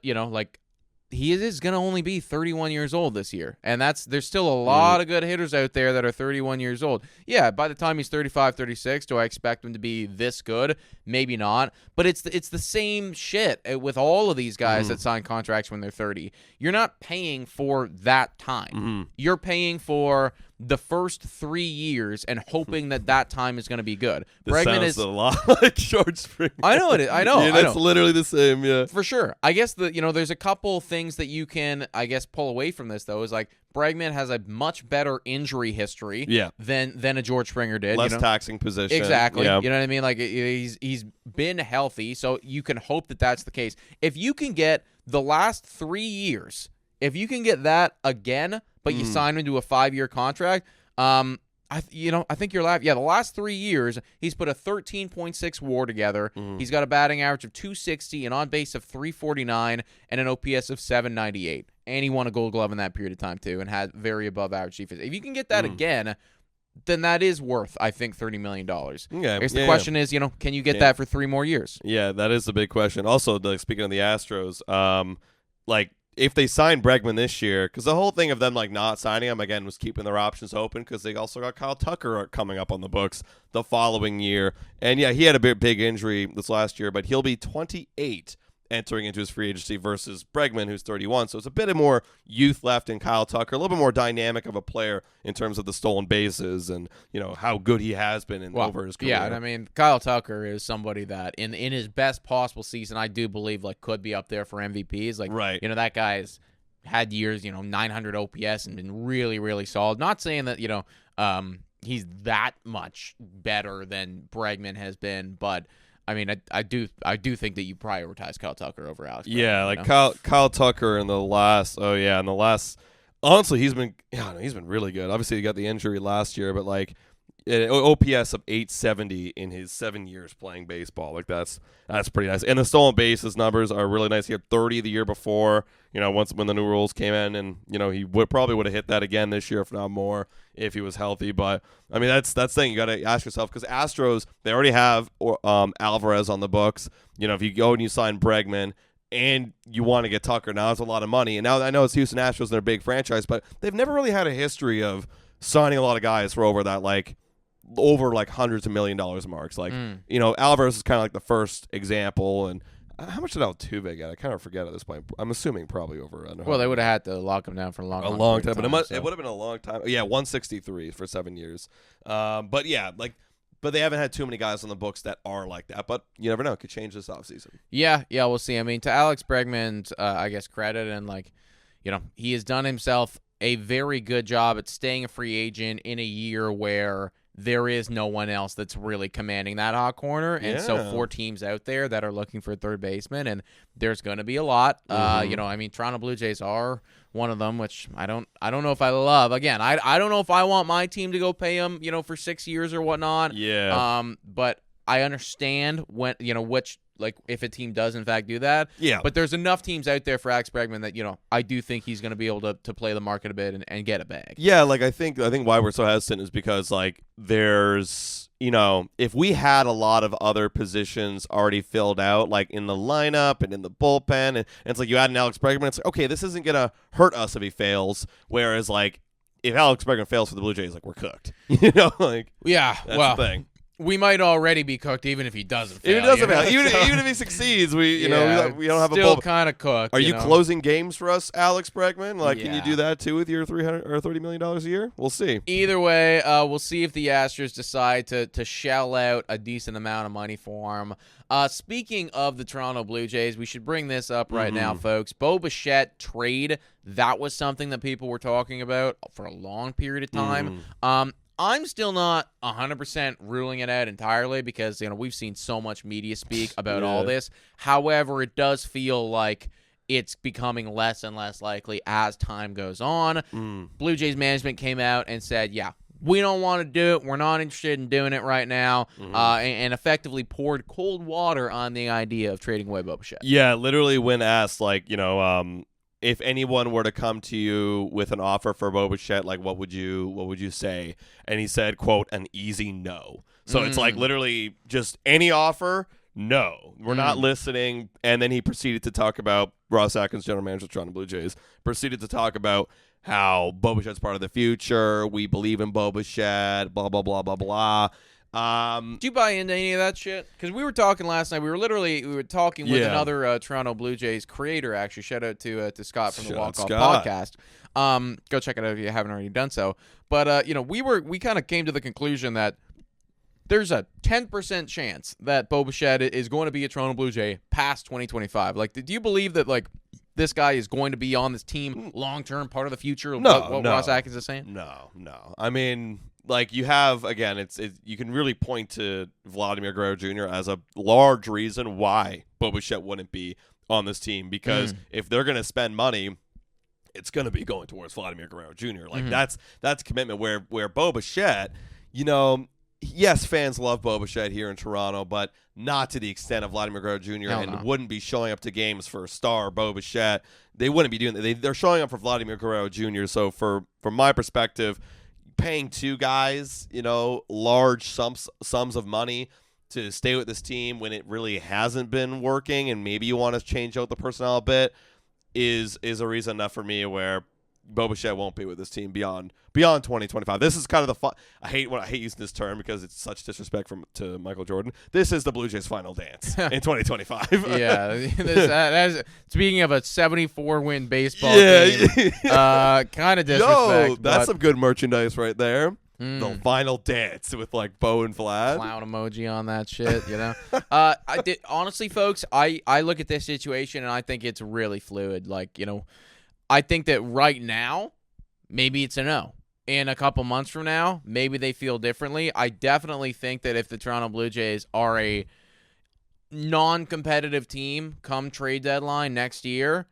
he is going to only be 31 years old this year, and there's still a lot of good hitters out there that are 31 years old. Yeah, by the time he's 35, 36, do I expect him to be this good? Maybe not, but it's the same shit with all of these guys that sign contracts when they're 30. You're not paying for that time. You're paying for the first 3 years and hoping that time is going to be good. This Bregman sounds is a lot like George Springer. I know it is. I know. Yeah, that's literally the same. Yeah, for sure. I guess there's a couple things that you can pull away from this though. Is Bregman has a much better injury history. Than a George Springer did. Less taxing position. Exactly. Yeah. You know what I mean? He's been healthy, so you can hope that that's the case. If you can get the last 3 years, if you can get that again, but you sign him to a 5-year contract, I think you're laughing. Yeah, the last 3 years, he's put a 13.6 WAR together. He's got a batting average of 260, an on base of 349, and an OPS of 798. And he won a Gold Glove in that period of time too, and had very above average defense. If you can get that again, then that is worth, I think, $30 million. Okay. I guess the question is, can you get that for 3 more years? Yeah, that is the big question. Also, speaking of the Astros, if they sign Bregman this year, because the whole thing of them not signing him again was keeping their options open, because they also got Kyle Tucker coming up on the books the following year, and yeah, he had a big injury this last year, but he'll be 28 entering into his free agency versus Bregman, who's 31. So it's a bit of more youth left in Kyle Tucker, a little bit more dynamic of a player in terms of the stolen bases and how good he has been over his career. Yeah, and I mean Kyle Tucker is somebody that in his best possible season, I do believe could be up there for MVPs. Right. That guy's had years 900 OPS and been really, really solid. Not saying that he's that much better than Bregman has been, but I mean, I do think that you prioritize Kyle Tucker over Alex Bregman. Yeah, Kyle Tucker in the last honestly, he's been really good. Obviously, he got the injury last year, but OPS of 870 in his 7 years playing baseball. That's pretty nice. And the stolen bases numbers are really nice. He had 30 the year before, when the new rules came in, and he probably would have hit that again this year, if not more, if he was healthy. But I mean, that's the thing you got to ask yourself, because Astros, they already have Alvarez on the books. If you go and you sign Bregman and you want to get Tucker, now it's a lot of money. And now I know it's Houston Astros and they're a big franchise, but they've never really had a history of signing a lot of guys for over that over hundreds of $1 million marks. Alvarez is kind of the first example. And how much did Altuve get? I kind of forget at this point. I'm assuming probably over. Well, they would have had to lock him down for a long time. But it would have been a long time. Yeah, 163 for 7 years. But yeah, but they haven't had too many guys on the books that are like that. But you never know; it could change this offseason. Yeah, we'll see. I mean, to Alex Bregman's, credit, and he has done himself a very good job at staying a free agent in a year where there is no one else that's really commanding that hot corner. And so 4 teams out there that are looking for a third baseman, and there's going to be a lot. Toronto Blue Jays are one of them, which I don't know if I love. Again, I don't know if I want my team to go pay him, for 6 years or whatnot. Yeah. But I understand when, which, if a team does in fact do that. Yeah. But there's enough teams out there for Alex Bregman that, I do think he's going to be able to play the market a bit and get a bag. Yeah, I think why we're so hesitant is because there's if we had a lot of other positions already filled out, in the lineup and in the bullpen, and it's you add an Alex Bregman, it's okay, this isn't gonna hurt us if he fails. Whereas if Alex Bregman fails for the Blue Jays, we're cooked. Yeah, that's the thing. We might already be cooked even if he doesn't fail. Even if he succeeds, we don't have a still kind of cooked. Are you closing games for us, Alex Bregman? Can you do that too with your $300 or $30 million a year? We'll see. Either way, we'll see if the Astros decide to shell out a decent amount of money for him. Speaking of the Toronto Blue Jays, we should bring this up right now, folks. Bichette trade, that was something that people were talking about for a long period of time. I'm still not 100% ruling it out entirely because, we've seen so much media speak about all this. However, it does feel like it's becoming less and less likely as time goes on. Blue Jays management came out and said, yeah, we don't want to do it. We're not interested in doing it right now, and effectively poured cold water on the idea of trading away Bo Bichette. Yeah, literally when asked, if anyone were to come to you with an offer for Bo Bichette, what would you say? And he said, quote, an easy no. So it's literally just any offer, no. We're not listening. And then he proceeded to talk about, Ross Atkins, general manager of the Toronto Blue Jays, proceeded to talk about how Bo Bichette's part of the future. We believe in Bo Bichette, blah, blah, blah, blah, blah. Do you buy into any of that shit? Because we were talking last night. We were talking with another Toronto Blue Jays creator. Actually, shout out to Scott from the Walk Off podcast. Go check it out if you haven't already done so. But we kind of came to the conclusion that there's a 10% chance that Bo Bichette is going to be a Toronto Blue Jay past 2025. Do you believe that this guy is going to be on this team long term, part of the future? No, Ross Atkins is saying. No. I mean, you have, again, you can really point to Vladimir Guerrero Jr. as a large reason why Bo Bichette wouldn't be on this team, because if they're going to spend money, it's going to be going towards Vladimir Guerrero Jr. That's commitment. Where Bo Bichette, yes, fans love Bo Bichette here in Toronto, but not to the extent of Vladimir Guerrero Jr. Wouldn't be showing up to games for star Bo Bichette. They wouldn't be doing that. They're showing up for Vladimir Guerrero Jr. So from my perspective, paying two guys, large sums of money to stay with this team when it really hasn't been working, and maybe you want to change out the personnel a bit, is a reason enough for me where Bo Bichette won't be with this team beyond 2025. This is kind of the fun. I hate using this term because it's such disrespect to Michael Jordan. This is the Blue Jays' final dance in 2025. Yeah, speaking of a 74-win baseball team, kind of disrespect. Yo, that's some good merchandise right there. The final dance with Bo and Vlad. Clown emoji on that shit, honestly, folks, I look at this situation and I think it's really fluid. I think that right now, maybe it's a no. In a couple months from now, maybe they feel differently. I definitely think that if the Toronto Blue Jays are a non-competitive team come trade deadline next year,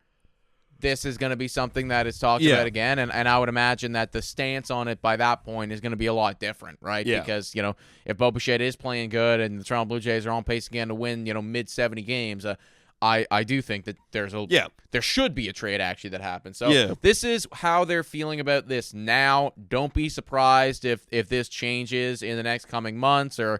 this is going to be something that is talked about again. And I would imagine that the stance on it by that point is going to be a lot different, right? Yeah. Because, if Bo Bichette is playing good and the Toronto Blue Jays are on pace again to win, mid-70 games, I do think that there should be a trade actually that happens. So this is how they're feeling about this now. Don't be surprised if this changes in the next coming months or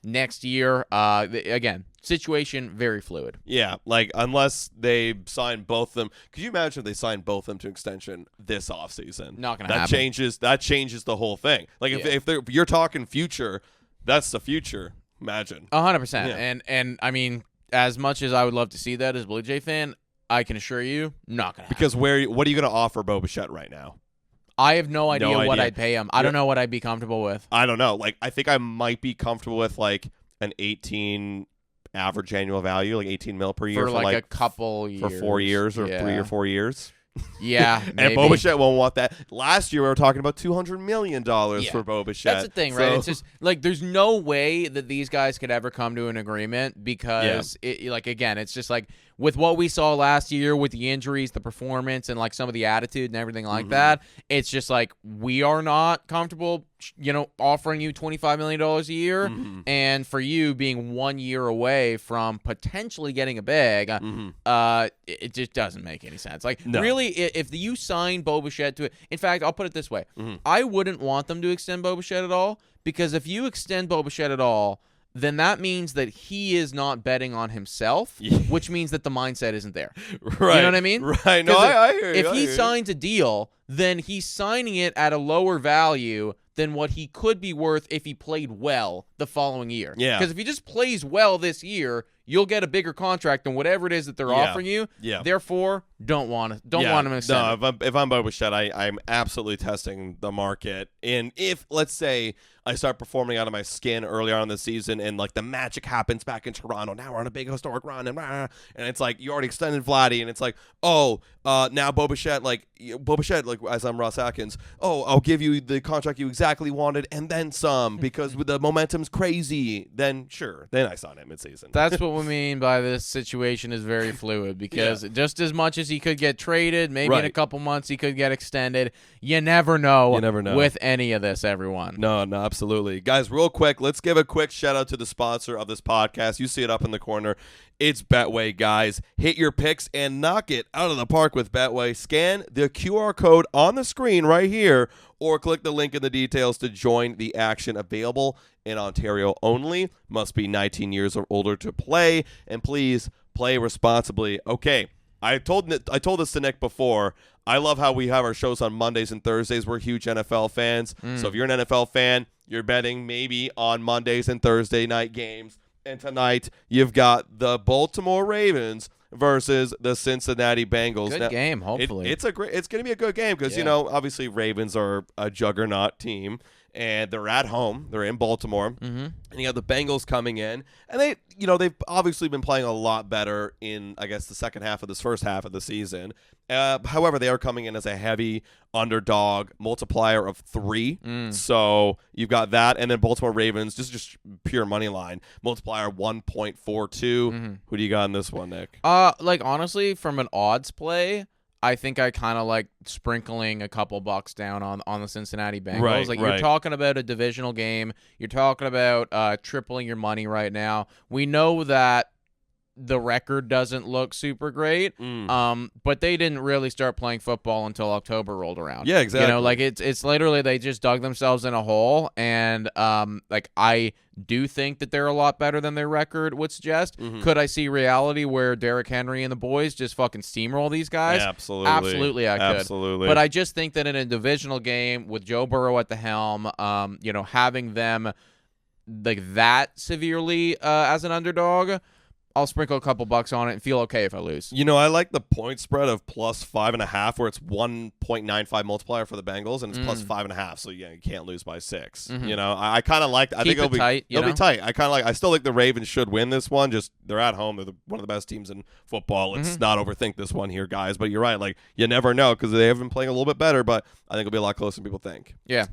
next year. Again, situation very fluid. Yeah, unless they sign both of them. Could you imagine if they signed both of them to extension this offseason? Not going to happen. That changes the whole thing. If you're talking future, that's the future. Imagine 100%. And I mean, as much as I would love to see that as a Blue Jay fan, I can assure you, not going to happen. Because what are you going to offer Bo Bichette right now? I have no idea what I'd pay him. I don't know what I'd be comfortable with. I don't know. I think I might be comfortable with an 18 average annual value, 18 mil per year for a couple years. For 4 years or 3 or 4 years. Yeah, and Bo Bichette won't want that. Last year we were talking about $200 million for Bo Bichette. That's the thing, right? It's just there's no way that these guys could ever come to an agreement because, again, it's just with what we saw last year with the injuries, the performance, and some of the attitude and everything like that. It's just we are not comfortable, offering you $25 million a year, and for you being 1 year away from potentially getting a bag, it just doesn't make any sense. Really, if you sign Bo Bichette to it, in fact, I'll put it this way: I wouldn't want them to extend Bo Bichette at all, because if you extend Bo Bichette at all, then that means that he is not betting on himself, which means that the mindset isn't there. Right. You know what I mean? Right. No, I hear you. If he signs a deal, then he's signing it at a lower value than what he could be worth if he played well the following year. Yeah. Because if he just plays well this year, you'll get a bigger contract than whatever it is that they're offering you. Yeah. Therefore, don't want him to extend. No, if I'm Bo Bichette, I'm absolutely testing the market. And if, let's say, I start performing out of my skin early on in the season and, like, the magic happens back in Toronto, now we're on a big historic run, and it's like, you already extended Vladdy, and it's like, now Bo Bichette, like, as I'm Ross Atkins, I'll give you the contract you exactly wanted and then some because the momentum's crazy. Then, sure, then I sign him midseason. That's what we mean by this situation is very fluid because just as much as he could get traded, maybe in a couple months he could get extended. You never know. With any of this, everyone. No, absolutely. Guys, real quick, let's give a quick shout out to the sponsor of this podcast. You see it up in the corner. It's Betway, guys. Hit your picks and knock it out of the park with Betway. Scan the QR code on the screen right here or click the link in the details to join the action. Available in Ontario only. Must be 19 years or older to play. And please play responsibly. Okay, I told this to Nick before. I love how we have our shows on Mondays and Thursdays. We're huge NFL fans. So if you're an NFL fan, you're betting maybe on Mondays and Thursday night games. And tonight, you've got the Baltimore Ravens versus the Cincinnati Bengals. Good game, hopefully. It's going to be a good game because, obviously Ravens are a juggernaut team. And they're at home. They're in Baltimore. Mm-hmm. And you have the Bengals coming in. And they've obviously been playing a lot better in, I guess, the second half of this first half of the season. However, they are coming in as a heavy underdog multiplier of 3. So you've got that. And then Baltimore Ravens, just pure money line, multiplier 1.42. Who do you got in this one, Nick? Honestly, from an odds play, I think I kind of like sprinkling a couple bucks down on the Cincinnati Bengals. You're talking about a divisional game. You're talking about tripling your money right now. We know that the record doesn't look super great, but they didn't really start playing football until October rolled around. Yeah, exactly. It's literally they just dug themselves in a hole, and I do think that they're a lot better than their record would suggest. Could I see reality where Derrick Henry and the boys just fucking steamroll these guys? Absolutely, I could. Absolutely. But I just think that in a divisional game with Joe Burrow at the helm, having them like that severely as an underdog, I'll sprinkle a couple bucks on it and feel okay if I lose. I like the point spread of plus 5.5, where it's 1.95 multiplier for the Bengals, and it's plus 5.5. So you can't lose by 6. I kind of like. I think it'll be tight. It'll be tight. I still think the Ravens should win this one. Just they're at home. They're one of the best teams in football. Let's not overthink this one here, guys. But you're right. Like you never know because they have been playing a little bit better. But I think it'll be a lot closer than people think. Yeah.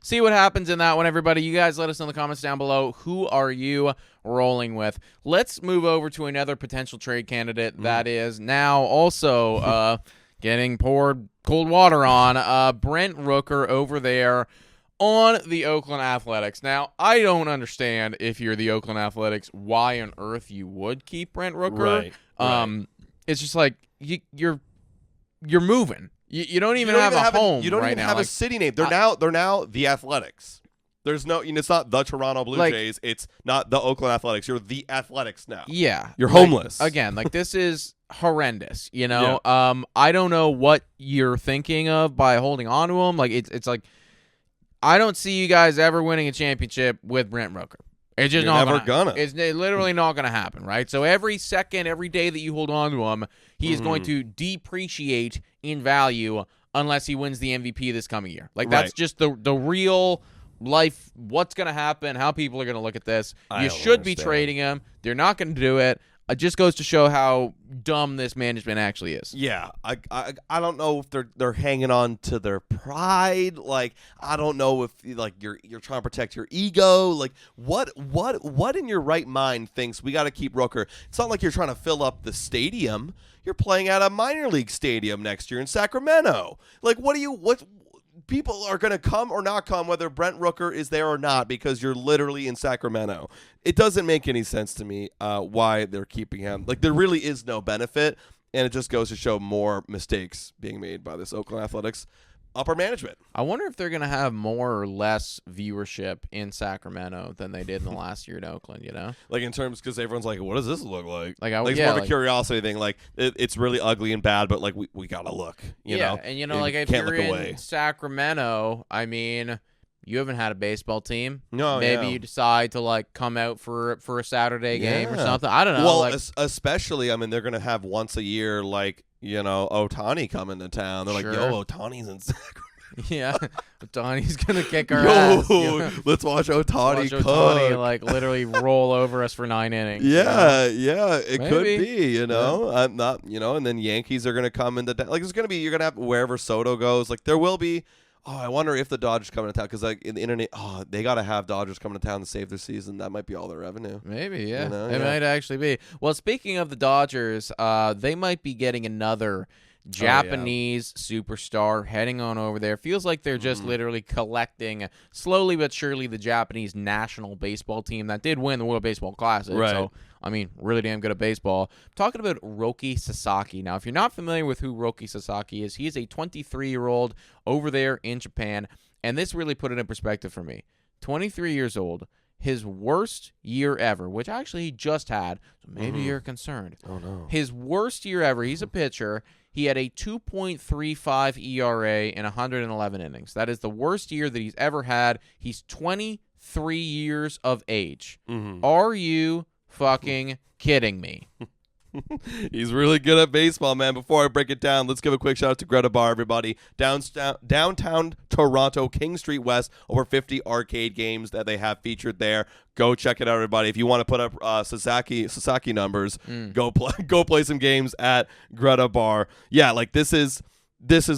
See what happens in that one, everybody. You guys let us know in the comments down below. Who are you rolling with? Let's move over to another potential trade candidate that is now also getting poured cold water on. Brent Rooker over there on the Oakland Athletics. Now, I don't understand if you're the Oakland Athletics why on earth you would keep Brent Rooker. Right. It's just like you're moving. You don't even have a home. You don't right even now. have a city name. They're now the Athletics. There's no, it's not the Toronto Blue Jays. It's not the Oakland Athletics. You're the Athletics now. Yeah. You're homeless. Again, this is horrendous, Yeah. I don't know what you're thinking of by holding on to him. It's like, I don't see you guys ever winning a championship with Brent Rooker. It's just It's literally not gonna happen, right? So every second, every day that you hold on to him, he is going to depreciate in value unless he wins the MVP this coming year. That's just the real life, what's going to happen, how people are going to look at this. You should be trading him. They're not going to do it. It just goes to show how dumb this management actually is. Yeah, I don't know if they're hanging on to their pride. I don't know if you're trying to protect your ego. What in your right mind thinks we got to keep Rooker? It's not like you're trying to fill up the stadium. You're playing at a minor league stadium next year in Sacramento. What people are going to come or not come whether Brent Rooker is there or not because you're literally in Sacramento. It doesn't make any sense to me why they're keeping him. There really is no benefit, and it just goes to show more mistakes being made by this Oakland Athletics upper management. I wonder if they're going to have more or less viewership in Sacramento than they did in the last year in Oakland, in terms, because everyone's like, what does this look like? It's more of a curiosity thing. It's really ugly and bad, but we got to look, you know? And if you're in Sacramento, you haven't had a baseball team. No, maybe yeah. you decide to like come out for a Saturday game or Yeah. something. I don't know. Well, like, especially, I mean, they're gonna have once a year, like, you know, Ohtani coming to town. They're Sure. like, yo, Ohtani's in Sacramento. yeah, Donnie's gonna kick our ass. Yo, let's watch Ohtani Watch cook. Ohtani like literally roll over us for 9 innings. Yeah, it could Maybe. be, you know. I'm not, you know, and then Yankees are going to come into town. Like, it's going to be, you're going to have wherever Soto goes. Like, there will be, I wonder if the Dodgers coming to town, because, like, in the internet, they got to have Dodgers coming to town to save their season. That might be all their revenue. Maybe, yeah. You know, It might actually be. Well, speaking of the Dodgers, they might be getting another Japanese superstar heading on over there. Feels like they're just literally collecting slowly but surely the Japanese national baseball team that did win the World Baseball Classic. Right. So, I mean, really damn good at baseball. I'm talking about Roki Sasaki. Now, if you're not familiar with who Roki Sasaki is, he is a 23-year-old over there in Japan. And this really put it in perspective for me. 23 years old. His worst year ever, which actually he just had, so maybe you're concerned. Oh, no. His worst year ever, he's a pitcher. He had a 2.35 ERA in 111 innings. That is the worst year that he's ever had. He's 23 years of age. Are you fucking kidding me? He's really good at baseball, man. Before I break it down, let's give a quick shout out to Greta Bar, everybody. Downtown Toronto, King Street West, over 50 arcade games that they have featured there. Go check it out, everybody. If you want to put up Sasaki numbers, go play some games at Greta Bar. Yeah, like this is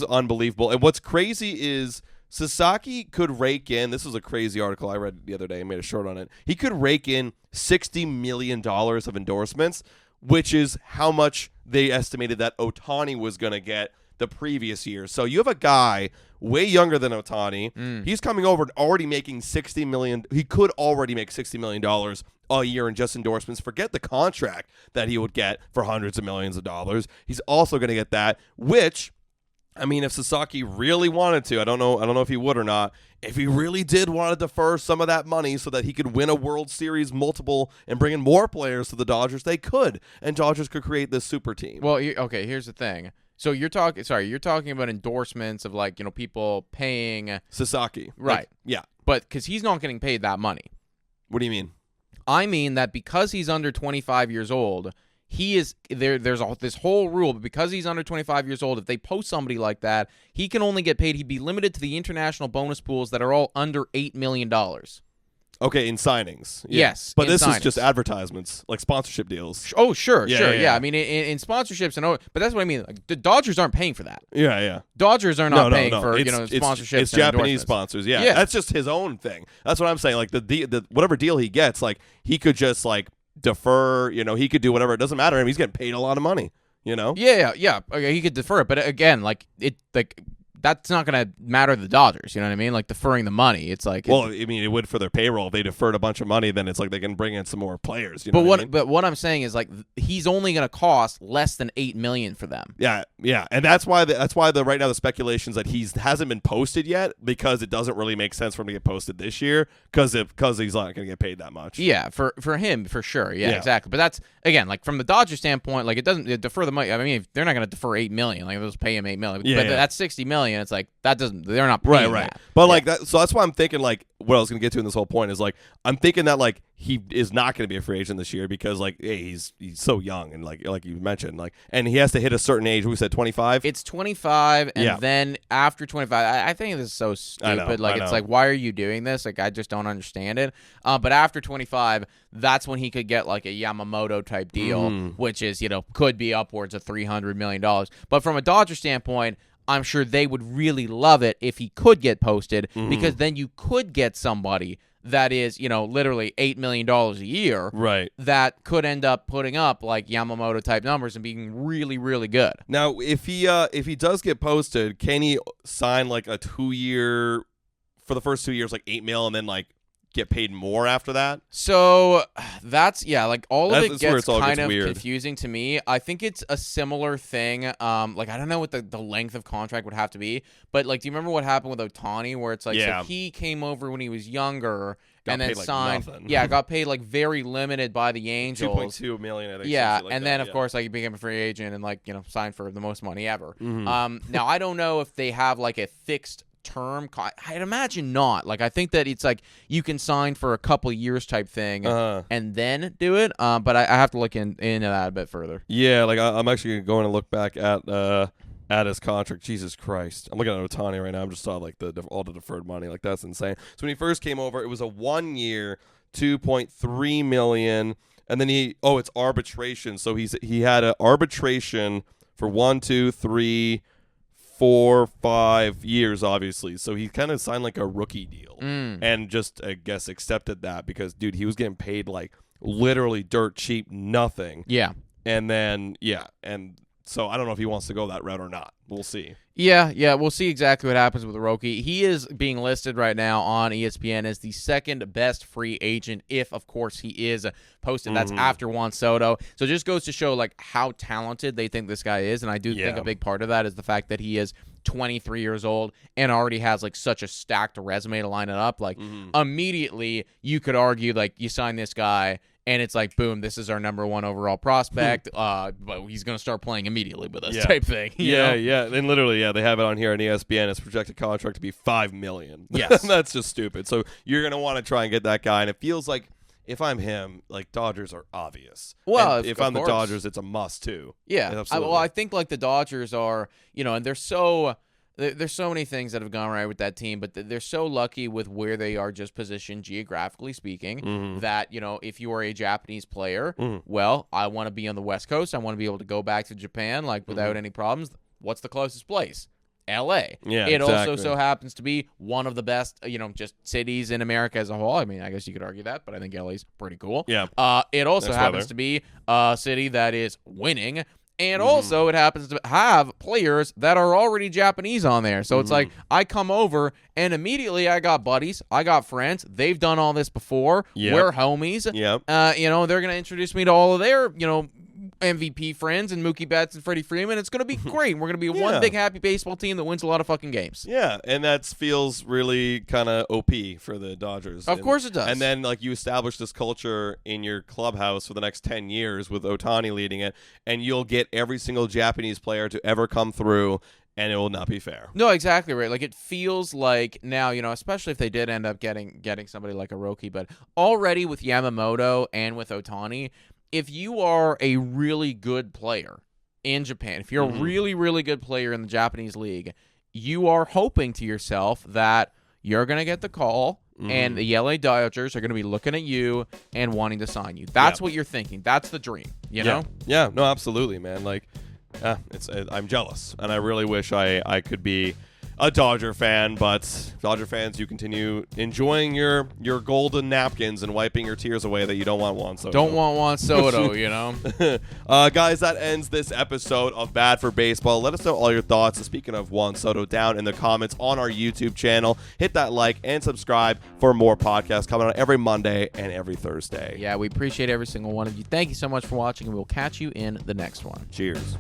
unbelievable. And what's crazy is Sasaki could rake in, this was a crazy article I read the other day, I made a short on it. He could rake in $60 million of endorsements, which is how much they estimated that Ohtani was going to get the previous year. So you have a guy way younger than Ohtani. He's coming over and already making $60 million. He could already make $60 million a year in just endorsements. Forget the contract that he would get for hundreds of millions of dollars. He's also going to get that, which, I mean, if Sasaki really wanted to, I don't know if he would or not. If he really did want to defer some of that money so that he could win a World Series multiple and bring in more players to the Dodgers, they could, and Dodgers could create this super team. Well, okay, here's the thing. So you're talking about endorsements of like, you know, people paying Sasaki, right? Like, yeah, but because he's not getting paid that money. What do you mean? I mean that because he's under 25 years old, he is there. There's this whole rule, but because he's under 25 years old, if they post somebody like that, he can only get paid. He'd be limited to the international bonus pools that are all under $8 million. Okay, in signings. Yeah. Yes, but in this signings. is just advertisements, like sponsorship deals. Oh, sure. Yeah. I mean, in sponsorships but that's what I mean. Like, the Dodgers aren't paying for that. Yeah. Dodgers are not paying no. for It's sponsorships. It's and Japanese endorsements. sponsors. Yeah, that's just his own thing. That's what I'm saying. Like the whatever deal he gets, like he could just like defer. You know, he could do whatever. It doesn't matter to him. He's getting paid a lot of money. You know. Yeah. Okay, he could defer it, but again, that's not going to matter to the Dodgers. You know what I mean? Like deferring the money. It's like Well, I mean, it would for their payroll. If they deferred a bunch of money, then it's like they can bring in some more players. You know what I mean? But what I'm saying is like he's only going to cost less than $8 million for them. Yeah, and that's why right now the speculations that he hasn't been posted yet, because it doesn't really make sense for him to get posted this year because he's not going to get paid that much. Yeah, for him for sure. Yeah, exactly. But that's again like from the Dodgers standpoint, like it doesn't defer the money. I mean, they're not going to defer $8 million. Like they'll just pay him $8 million. But that's $60 million. It's like that doesn't. They're not paying Right. that. But like that, so that's why I'm thinking like what I was going to get to in this whole point is like I'm thinking that like he is not going to be a free agent this year because like hey, he's so young and like you mentioned like and he has to hit a certain age. We said 25. It's 25, and then after 25, I think this is so stupid. I know. It's like, why are you doing this? Like, I just don't understand it. But after 25, that's when he could get like a Yamamoto type deal, which is could be upwards of $300 million. But from a Dodger standpoint, I'm sure they would really love it if he could get posted because then you could get somebody that is, literally $8 million a year. Right. That could end up putting up like Yamamoto type numbers and being really, really good. Now, if he does get posted, can he sign like a 2-year for the first 2 years, like $8 million, and then like get paid more after that? So that's like all of it gets kind of weird. confusing to me. I think it's a similar thing. Like I don't know what the length of contract would have to be, but like, do you remember what happened with Ohtani, where it's like so he came over when he was younger and then signed? Got paid like very limited by the Angels, $2.2 million. I think. Yeah, like and that, then of course like he became a free agent and like signed for the most money ever. Mm-hmm. Now I don't know if they have like a fixed term? I'd imagine not. Like, I think that it's like you can sign for a couple years type thing and then do it. But I have to look into that a bit further. Yeah, like I'm actually going to look back at his contract. Jesus Christ. I'm looking at Ohtani right now. I'm just saw like all the deferred money. Like, that's insane. So when he first came over, it was a 1 year, $2.3 million. And then it's arbitration. So he had an arbitration for 1, 2, 3, 4, 5 years, obviously. So he kind of signed like a rookie deal and just, I guess, accepted that because, dude, he was getting paid like literally dirt cheap, nothing. Yeah. And then, and so I don't know if he wants to go that route or not. We'll see. Yeah, we'll see exactly what happens with Roki. He is being listed right now on ESPN as the second best free agent, if, of course, he is posted. That's after Juan Soto. So it just goes to show, like, how talented they think this guy is, and I do think a big part of that is the fact that he is 23 years old and already has, like, such a stacked resume to line it up. Like, immediately, you could argue, like, you sign this guy, and it's like, boom, this is our number 1 overall prospect, but he's going to start playing immediately with us type thing. You know? And literally, they have it on here on ESPN. His projected contract to be $5 million. Yes. That's just stupid. So you're going to want to try and get that guy, and it feels like if I'm him, like, Dodgers are obvious. Well, if I'm the Dodgers, it's a must, too. Yeah. Absolutely. I think, like, the Dodgers are, and they're so... There's so many things that have gone right with that team, but they're so lucky with where they are just positioned geographically speaking that, if you are a Japanese player, well, I want to be on the West Coast. I want to be able to go back to Japan, like, without any problems. What's the closest place? L.A. Yeah, it exactly. also so happens to be one of the best, just cities in America as a whole. I mean, I guess you could argue that, but I think L.A.'s pretty cool. Yeah. It also happens to be a city that is winning. And also, it happens to have players that are already Japanese on there. So it's like, I come over, and immediately I got buddies. I got friends. They've done all this before. Yep. We're homies. Yep. They're going to introduce me to all of their, MVP friends and Mookie Betts and Freddie Freeman. It's going to be great. We're going to be one big happy baseball team that wins a lot of fucking games. Yeah, and that feels really kind of OP for the Dodgers. Of course it does. And then, like, you establish this culture in your clubhouse for the next 10 years with Ohtani leading it, and you'll get every single Japanese player to ever come through, and it will not be fair. No, exactly right. Like, it feels like now, especially if they did end up getting somebody like a Roki, but already with Yamamoto and with Ohtani, if you are a really good player in Japan, if you're a really, really good player in the Japanese league, you are hoping to yourself that you're going to get the call and the LA Dodgers are going to be looking at you and wanting to sign you. That's what you're thinking. That's the dream, you know? Yeah, no, absolutely, man. Like, I'm jealous, and I really wish I could be a Dodger fan, but Dodger fans, you continue enjoying your golden napkins and wiping your tears away that you don't want Juan Soto. Don't want Juan Soto, Guys, that ends this episode of Bad for Baseball. Let us know all your thoughts. Speaking of Juan Soto, down in the comments on our YouTube channel. Hit that like and subscribe for more podcasts coming out every Monday and every Thursday. Yeah, we appreciate every single one of you. Thank you so much for watching, and we'll catch you in the next one. Cheers.